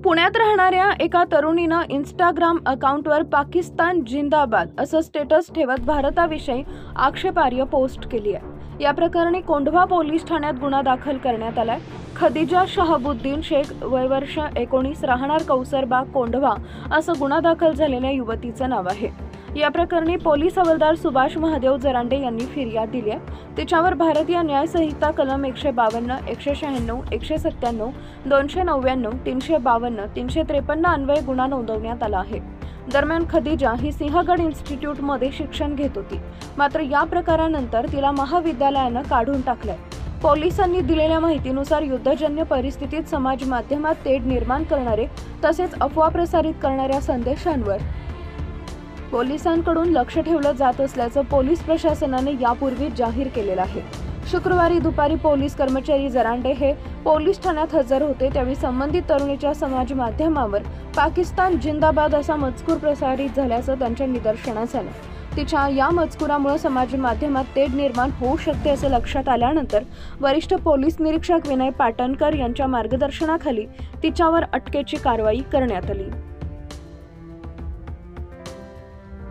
पुण्यात राहणाऱ्या एका तरुणीनं इंस्टाग्राम अकाउंटवर पाकिस्तान जिंदाबाद असं स्टेटस ठेवत भारताविषयी आक्षेपार्ह पोस्ट केली आहे। या प्रकरणी कोंढवा पोलीस ठाण्यात गुन्हा दाखल करण्यात आलाय। खदिजा शहाबुद्दीन शेख वय वर्ष 19 राहणार कौसरबाग कोंढवा असं गुन्हा दाखल झालेल्या युवतीचं नाव आहे। या प्रकरणी पोलीस हवालदार सुभाष महादेव जरांडे यांनी फिर्याद दिली आहे। तिच्यावर भारतीय न्याय संहिता कलम 152, 196, 197, 299, 352, 353 अन्वये गुन्हा नोंदवण्यात आला आहे। दरम्यान खदिजा ही सिंहगड इन्स्टिट्यूटमध्ये शिक्षण घेत होती, मात्र या प्रकारानंतर तिला महाविद्यालयानं काढून टाकलंय। पोलिसांनी दिलेल्या माहितीनुसार युद्धजन्य परिस्थितीत समाज माध्यमात तेढ निर्माण करणारे तसेच अफवा प्रसारित करणाऱ्या संदेशांवर पोलिसांकडून लक्ष ठेवलं जात असल्याचं पोलीस प्रशासनाने यापूर्वी जाहीर केलेलं आहे। शुक्रवारी दुपारी पोलीस कर्मचारी जरांडे हे पोलीस ठाण्यात हजर होते, त्यावेळी संबंधित तरुणीच्या समाज माध्यमावर पाकिस्तान जिंदाबाद असा मजकूर प्रसारित झाल्याचं त्यांच्या निदर्शनास आलं। तिच्या या मजकुरामुळे समाज माध्यमात तेढ निर्माण होऊ शकते असं लक्षात आल्यानंतर वरिष्ठ पोलीस निरीक्षक विनय पाटणकर यांच्या मार्गदर्शनाखाली तिच्यावर अटकेची कारवाई करण्यात आली।